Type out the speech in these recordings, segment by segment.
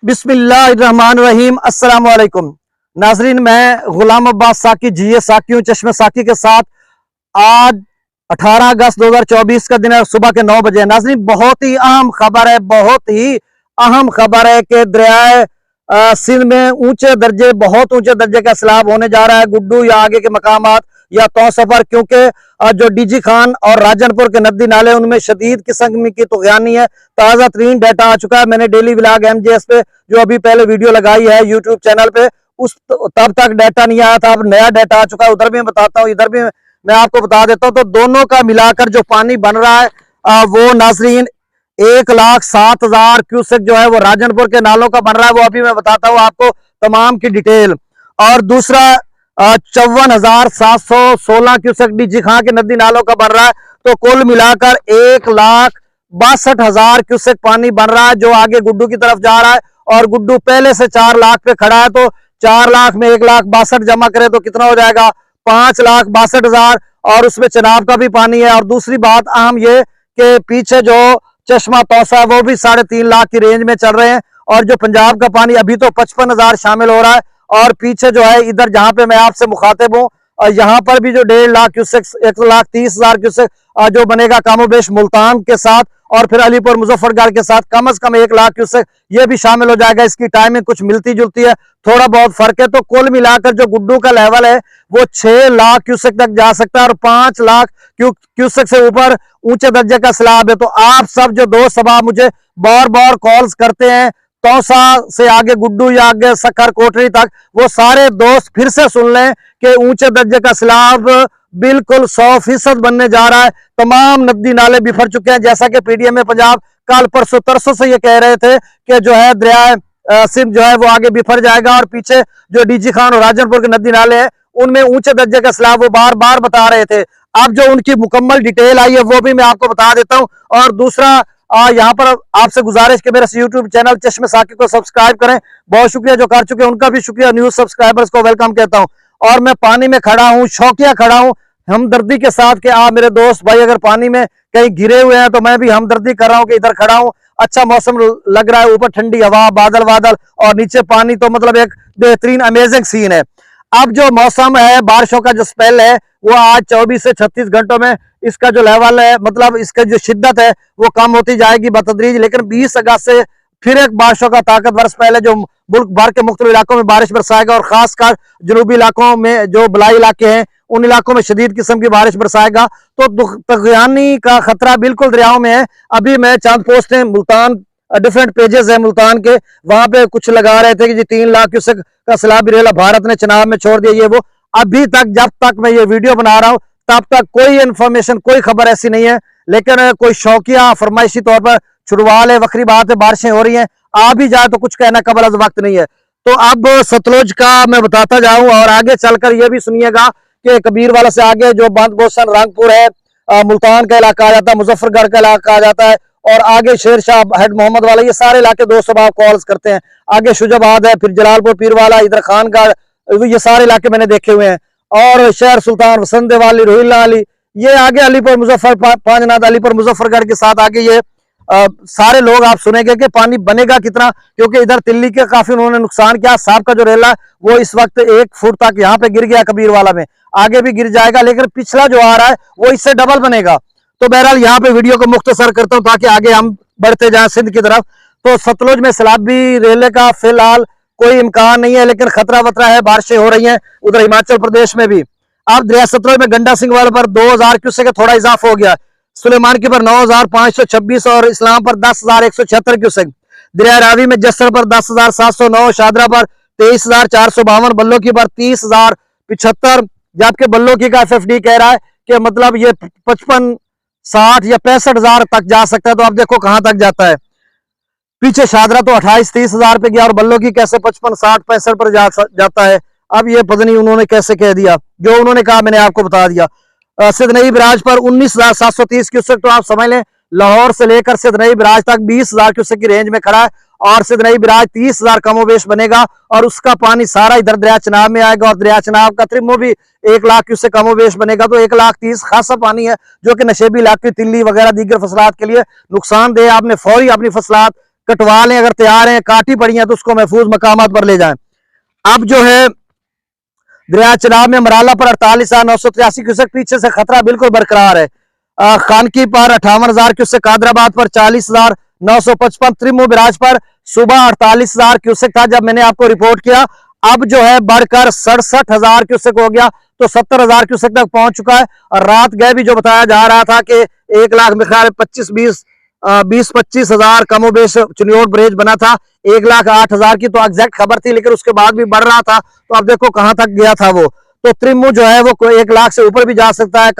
बिस्मिल्लाहिर्रहमानिर्रहीम। अस्सलाम वालेकुम नाजरीन, मैं गुलाम अब्बास साकी जीए साकी हूँ चश्मे साकी के साथ। आज 18 अगस्त 2024 का दिन है, सुबह के 9 बजे। नाजरीन, बहुत ही अहम खबर है, बहुत ही अहम खबर है कि दरियाए सिंध में बहुत ऊंचे दर्जे का सैलाब होने जा रहा है। गुड्डू या आगे के मकामात या तौसफर, क्योंकि जो डीजी खान और राजनपुर के नदी नाले उनमें शदीद किस्म की तुगयानी है। ताजा तरीन डाटा आ चुका है। मैंने डेली व्लॉग MJS पे जो अभी पहले वीडियो लगाई है यूट्यूब चैनल पे, उस तब तक डाटा नहीं आया था, अब नया डाटा आ चुका है। उधर भी मैं बताता हूँ, इधर भी मैं आपको बता देता हूँ। तो दोनों का मिलाकर जो पानी बन रहा है वो नाजरीन 1,07,000 क्यूसेक जो है वो राजनपुर के नालों का बन रहा है। वो अभी मैं बताता हूँ आपको तमाम की डिटेल। और दूसरा 54,716 क्यूसेक डीजी खां के नदी नालों का बन रहा है। तो कुल मिलाकर 1,62,000 क्यूसेक पानी बन रहा है जो आगे गुड्डू की तरफ जा रहा है। और गुड्डू पहले से 4 लाख पे खड़ा है, तो 4 लाख में 1,62,000 जमा करे तो कितना हो जाएगा? 5,62,000। और उसमें चनाब का भी पानी है। और दूसरी बात अहम ये कि पीछे जो चश्मा तौसा वो भी 3.5 लाख की रेंज में चल रहे हैं। और जो पंजाब का पानी अभी तो 55,000 शामिल हो रहा है। और पीछे जो है इधर जहां पे मैं आपसे मुखातिब हूँ, यहाँ पर भी जो 1.5 लाख क्यूसेक 1,30,000 क्यूसेक जो बनेगा कामोबेश मुल्तान के साथ और फिर अलीपुर मुजफ्फरगढ़ के साथ कम से कम 1 लाख क्यूसेक ये भी शामिल हो जाएगा। इसकी टाइमिंग कुछ मिलती जुलती है, थोड़ा बहुत फर्क है। तो कुल मिलाकर जो गुड्डू का लेवल है वो 6 लाख क्यूसेक तक जा सकता है और 5 लाख क्यूसेक से ऊपर ऊंचे दर्जे का सैलाब है। तो आप सब जो दोस्त सभा मुझे बार बार कॉल्स करते हैं तौसा से आगे गुड्डू या आगे सखर कोटरी तक, वो सारे दोस्त फिर से सुन लें कि ऊंचे दर्जे का सैलाब बिल्कुल 100% बनने जा रहा है। तमाम नदी नाले बिफर चुके हैं, जैसा कि PDM में पंजाब कल परसों तरसों से ये कह रहे थे कि जो है दरिया सिंध जो है वो आगे बिफर जाएगा। और पीछे जो डीजी खान और राजनपुर के नदी नाले हैं उनमें ऊंचे दर्जे का सैलाब वो बार बार बता रहे थे। अब जो उनकी मुकम्मल डिटेल आई है वो भी मैं आपको बता देता हूं। और दूसरा यहाँ पर आपसे गुजारिश कि मेरे यूट्यूब चैनल चश्मे साकी को सब्सक्राइब करें। बहुत शुक्रिया जो कर चुके हैं, उनका भी शुक्रिया। न्यूज सब्सक्राइबर्स को वेलकम कहता हूं। और मैं पानी में खड़ा हूं, शौकिया खड़ा हूं हमदर्दी के साथ कि आप मेरे दोस्त भाई अगर पानी में कहीं गिरे हुए हैं तो मैं भी हमदर्दी कर रहा हूं कि इधर खड़ा हूं। अच्छा मौसम लग रहा है, ऊपर ठंडी हवा, बादल बादल और नीचे पानी, तो मतलब एक बेहतरीन अमेजिंग सीन है। अब जो मौसम है, बारिशों का जो स्पेल है वो आज 24 से 36 घंटों में इसका जो लेवल है, मतलब इसका जो शिद्दत है वो कम होती जाएगी बतदरीज। लेकिन 20 अगस्त से फिर एक बारिशों का ताकतवर स्पेल है जो मुल्क भर के मुख्तलिफ इलाकों में बारिश बरसाएगा। और खासकर जनूबी इलाकों में जो बलाई इलाके हैं उन इलाकों में शदीद किस्म की बारिश बरसाएगा। तो तगयानी का खतरा बिल्कुल दरियाओं में है। अभी मैं चंद पोस्टें मुल्तान, डिफरेंट पेजेस है मुल्तान के, वहां पे कुछ लगा रहे थे कि जी 3 लाख क्यूसेक का सैलाब रेला भारत ने चनाब में छोड़ दिया। ये वो अभी तक, जब तक मैं ये वीडियो बना रहा हूं तब तक कोई इंफॉर्मेशन, कोई खबर ऐसी नहीं है। लेकिन कोई शौकिया फरमाइशी तौर पर छुड़वाल है, वक्री बात है, बारिशें हो रही हैं, आ भी जाए तो कुछ कहना कबल अज़ वक्त नहीं है। तो अब सतलुज का मैं बताता जाऊं और आगे चलकर ये भी सुनिएगा कि कबीरवाला से आगे जो बंदगोशन रंगपुर है, मुल्तान का इलाका आ जाता है, मुजफ्फरगढ़ का इलाका आ जाता है और आगे शेर शाह हेड मोहम्मद वाला, ये सारे इलाके दोस्त सब आप कॉल्स करते हैं। आगे शुजाबाद है, फिर जलालपुर पीरवाला, इधर खानगढ़, ये सारे इलाके मैंने देखे हुए हैं। और शहर सुल्तान, वसंत वाली, रोहिल्ला वाली, ये आगे अलीपुर मुजफ्फर पांचनाथ, अलीपुर मुजफ्फरगढ़ के साथ आगे ये सारे लोग आप सुनेंगे कि पानी बनेगा कितना, क्योंकि इधर तिल्ली के काफी उन्होंने नुकसान किया। सांप का जो रेला वो इस वक्त 1 फुट तक यहाँ पे गिर गया कबीरवाला में, आगे भी गिर जाएगा, लेकिन पिछला जो आ रहा है वो इससे डबल बनेगा। तो बहरहाल यहाँ पे वीडियो को मुख्तसर करता हूँ ताकि आगे हम बढ़ते जाएं सिंध की तरफ। तो सतलुज में सैलाबी रेले का फिलहाल कोई इम्कान नहीं है, लेकिन खतरा वतरा है, बारिशें हो रही हैं उधर हिमाचल प्रदेश में भी। अब दरिया सतलुज में गंडा सिंह वाले पर 2,000 क्यूसेक का थोड़ा इजाफा हो गया, सुलेमान की पर 9,526 और इस्लाम पर 10,176 क्यूसेक। दरिया रावी में जस्सर पर 10,709, शादरा पर 23,452, बल्लो की पर 30,075। जबकि बल्लो की का FFD कह रहा है कि मतलब ये 55, 60 या 65,000 तक जा सकता है। तो अब देखो कहां तक जाता है। पीछे शादरा तो 28-30 हजार पे गया और बल्लो की कैसे 55, 60, 65 पर जाता है। अब ये पता नहीं उन्होंने कैसे कह दिया, जो उन्होंने कहा मैंने आपको बता दिया। सिद्धनई बराज पर 19,730 क्यूसेक, तो आप समझ लें लाहौर से लेकर सिद्धनई बराज तक 20,000 क्यूसेक की रेंज में खड़ा है। और सिद्धनई बराज 30,000 कमोबेश बनेगा और उसका पानी सारा इधर दरिया चनाब में आएगा। और दरिया चनाब का त्रिमो भी 1 लाख क्यूसेक कमोबेश बनेगा। तो 1,30,000 खासा पानी है जो कि नशेबी इलाके, तिल्ली वगैरह दीगर फसलात के लिए नुकसानदेह। आपने फौरी अपनी फसलात कटवा लें, अगर तैयार हैं, काटी पड़ी हैं तो उसको महफूज मकामात पर ले जाएं। अब जो है दरिया चनाब में मराला पर 48,983 क्यूसेक, पीछे से खतरा बिल्कुल बरकरार है। खानकी पर 58,000 क्यूसेक, कादराबाद पर 40,955, त्रिमू बिराज पर सुबह 48,000 क्यूसेक था जब मैंने आपको रिपोर्ट किया, अब जो है बढ़कर 67,000 क्यूसेक हो गया, तो 70,000 क्यूसेक तक पहुंच चुका है। और रात गए भी जो बताया जा रहा था कि 1 लाख में ख्याल 20-25 हजार कमोबेश चिन्योट ब्रिज बना था, 1,08,000 की तो एग्जैक्ट खबर थी, लेकिन उसके बाद भी बढ़ रहा था। तो अब देखो कहां तक गया था वो। तो त्रिमू जो है वो 1 लाख से ऊपर भी जा सकता है,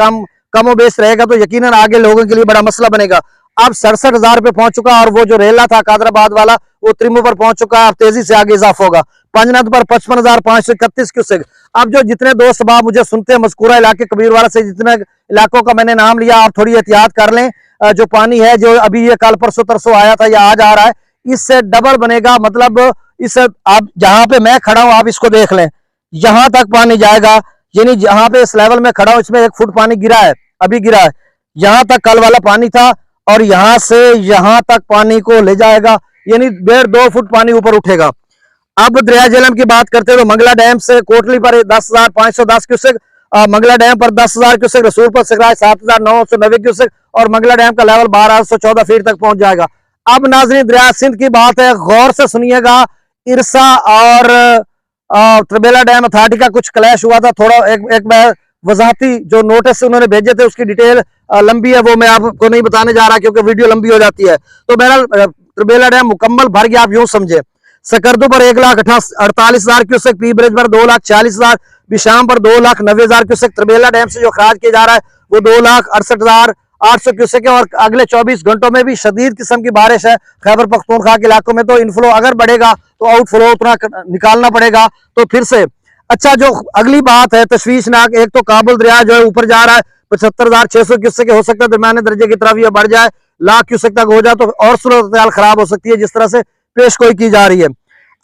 कमोबेश रहेगा तो यकीनन आगे लोगों के लिए बड़ा मसला बनेगा। अब 67,000 पे पहुंच चुका, और वो जो रेला था कादराबाद वाला वो त्रिमू पर पहुंच चुका है, अब तेजी से आगे इजाफा होगा। पंजनद पर 55,531 क्यूसेक। अब जो जितने दोस्त बाब मुझे सुनते हैं मज़कूरा इलाके कबीरवाड़ा से, जितने इलाकों का मैंने नाम लिया, आप थोड़ी एहतियात कर लें। जो पानी है जो अभी ये कल परसों तरसों आया था या आज आ रहा है, इससे डबल बनेगा। मतलब इस आप जहां पे मैं खड़ा हूं आप इसको देख लें, यहां तक पानी जाएगा, यानी जहां पे इस लेवल में खड़ा हूं इसमें 1 फुट पानी गिरा है, अभी गिरा है। यहां तक कल वाला पानी था और यहां से यहां तक पानी को ले जाएगा, यानी 1.5-2 फुट पानी ऊपर उठेगा। अब दरिया झेलम की बात करते हैं तो मंगला डैम से कोटली पर 10,510 क्यूसेक, मंगला डैम पर 10,000 क्यूसेक, रसूलपुर सिकराज 7,990 क्यूसेक, और मंगला डैम का लेवल 1,214 फीट तक पहुंच जाएगा। अब नाज़रीन दरिया सिंध की बात है, गौर से सुनिएगा। इरसा और त्रिबेला डैम अथॉरिटी का कुछ क्लैश हुआ था, थोड़ा एक बार वजाहती जो नोटिस उन्होंने भेजे थे उसकी डिटेल लंबी है, वो मैं आपको नहीं बताने जा रहा क्योंकि वीडियो लंबी हो जाती है। तो बहरहाल त्रिबेला डैम मुकम्मल भर गया, आप यूं समझे। सकरदू पर 1,48,000 क्यूसेक, पी ब्रिज पर 2,40,000, बिशाम पर 2,90,000 क्यूसेक। त्रिबेला डैम से जो खराज किया जा रहा है वो 2,68,800 क्यूसेक है। और अगले 24 घंटों में भी शदीद किस्म की बारिश है खैबर पख्तूनख्वा के इलाकों में, तो इनफ्लो अगर बढ़ेगा तो आउटफ्लो उतना निकालना पड़ेगा। तो फिर से अच्छा जो अगली बात है तशवीशनाक, एक तो काबुल दरिया जो है ऊपर जा रहा है 75,600 क्यूसेक, हो सकता है दरमियाने दर्जे की तरफ ये बढ़ जाए, लाख क्यूसेक तक हो जाए तो और सूरत खराब हो सकती है जिस तरह से पेशगोई की जा रही है।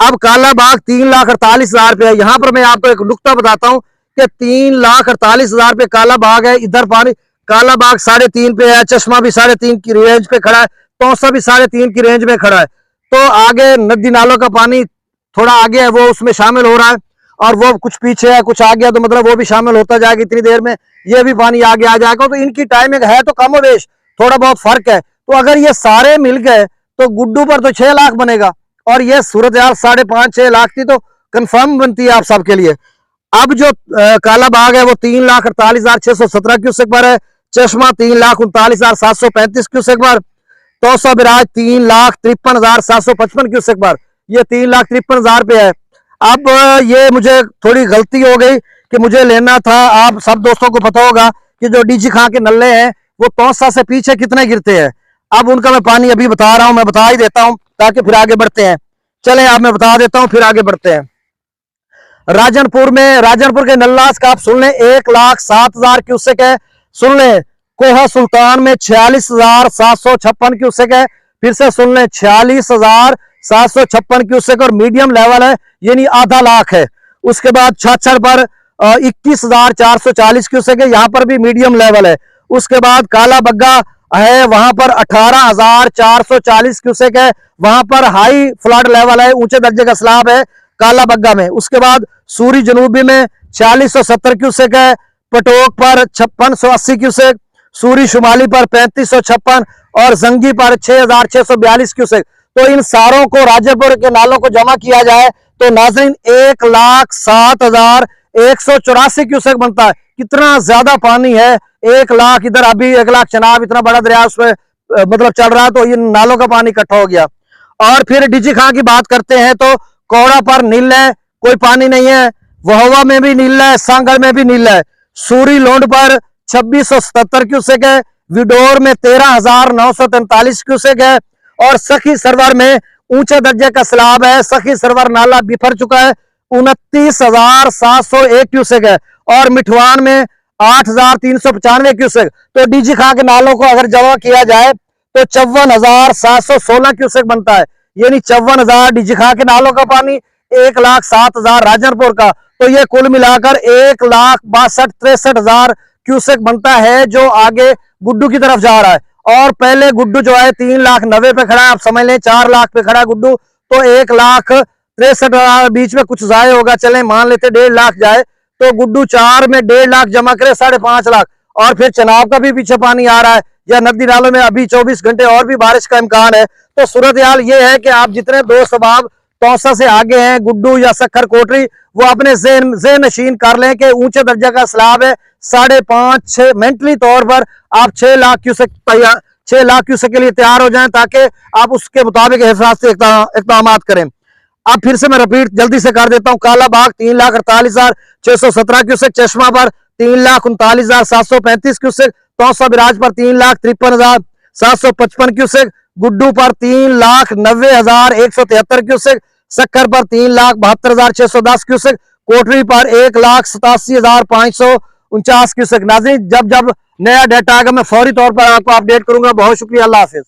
अब काला बाग 3,48,000 पे है। यहां पर मैं आपको एक नुक्ता बताता हूं कि 3,48,000 पे काला बाग है, इधर पानी काला बाग 3.5 पे है, चश्मा भी 3.5 की रेंज पे खड़ा है, तौसा भी 3.5 की रेंज में खड़ा है। तो आगे नदी नालों का पानी थोड़ा आगे है, वो उसमें शामिल हो रहा है, और वो कुछ पीछे है, कुछ आ गया तो मतलब वो भी शामिल होता जाएगा, इतनी देर में ये भी पानी आगे आ जाएगा। तो इनकी टाइमिंग है तो कम वेश, थोड़ा बहुत फर्क है। तो अगर ये सारे मिल गए तो गुड्डू पर तो 6 लाख बनेगा, और ये सूरत हाल 5.5-6 लाख की तो कंफर्म बनती है आप सबके लिए। अब जो काला बाग है वो 3,48,617 क्यूसेक पर है, चश्मा 3,39,735 क्यूसेक पर, तौसा बिराज 3,53,755 क्यूसेक पर, ये 3,53,000 पे है। अब ये मुझे थोड़ी गलती हो गई कि मुझे लेना था, आप सब दोस्तों को पता होगा कि जो डीजी खां के नल्ले हैं वो तौसा से पीछे कितने गिरते हैं। अब उनका मैं पानी अभी बता रहा हूं, मैं बता ही देता हूं ताकि फिर आगे बढ़ते हैं। चलें आप मैं बता देता हूं फिर आगे बढ़ते हैं। राजनपुर के नल्लास का आप सुन लें 1,07,000 क्यूसेक है, सुन लें। कोहा सुल्तान में 46,756 क्यूसेक है, फिर से सुन लें 46,756 क्यूसेक, और मीडियम लेवल है यानी आधा लाख है। उसके बाद छाछड़ पर 21,440 क्यूसेक है, यहां पर भी मीडियम लेवल है। उसके बाद काला बग्गा है, वहां पर 18,440 क्यूसेक है, वहां पर हाई फ्लड लेवल है, ऊंचे दर्जे का स्लाब है काला बग्गा में। उसके बाद सूरी जनूबी में 4670 क्यूसेक है, पटोक पर 5680 क्यूसेक, सूरी शुमाली पर 3556 और जंगी पर 6642 क्यूसेक। तो इन सारों को राजेपुर के नालों को जमा किया जाए तो नाज़रीन 1,07,184 क्यूसेक बनता है। कितना ज्यादा पानी है, 1 लाख इधर, अभी 1 लाख चनाब इतना बड़ा दरिया उसमें मतलब चल रहा है, तो ये नालों का पानी इकट्ठा हो गया। और फिर डीजी खां की बात करते हैं तो कौड़ा पर नील है, कोई पानी नहीं है, वहवा में भी नील है, सांगड़ में भी नील है। सूरी लोंड पर 2677 क्यूसेक है, विडोर में 13,943 क्यूसेक है, और सखी सरवर में ऊंचे दर्जे का सैलाब है, सखी सरवर नाला बिफर चुका है, 29,701 क्यूसेक है, और मिठवान में 8,395 क्यूसेक। तो डीजी खां के नालों को अगर जमा किया जाए तो 54,716 क्यूसेक बनता है, यानी 54,000 डीजी खां के नालों का पानी, 1,07,000 राजनपुर का, तो ये कुल मिलाकर 1,62,63,63,000 क्यूसेक बनता है जो आगे गुड्डू की तरफ जा रहा है। और पहले गुड्डू जो है 3,90,000 पे खड़ा है, आप समझ लें 4 लाख पे खड़ा है गुड्डू, तो 1,63,000 बीच में कुछ जाए होगा, चले मान लेते 1.5 लाख जाए, तो गुड्डू 4 में 1.5 लाख जमा करे 5.5 लाख। और फिर चनाब का भी पीछे पानी आ रहा है, या नदी नालों में अभी 24 घंटे और भी बारिश का इम्कान है। तो सूरत हाल ये है कि आप जितने दोस्त अहबाब तौसा से आगे हैं, गुड्डू या सक्खर कोटरी, वो अपने ज़हन नशीन कर लें कि ऊंचे दर्जा का सैलाब है, 5.5-6 मेंटली तौर पर आप 6 लाख क्यूसेक के लिए तैयार हो जाएं, ताकि आप उसके मुताबिक एहसास से इक़दाम करें। अब फिर से मैं रिपीट जल्दी से कर देता हूँ। काला बाग 3,48,617 क्यूसेक, चश्मा पर 3,39,735 क्यूसेक, तौसा बिराज पर 3,53,755 क्यूसेक, गुड्डू पर 3,90,173 क्यूसेक, सक्खर पर 3,72,610 क्यूसेक, कोटरी पर 1,87,549 क्यूसेक। नाज़रीन, जब जब नया डाटा आएगा मैं फौरी तौर पर आपको अपडेट करूंगा। बहुत शुक्रिया, अल्लाह हाफिज।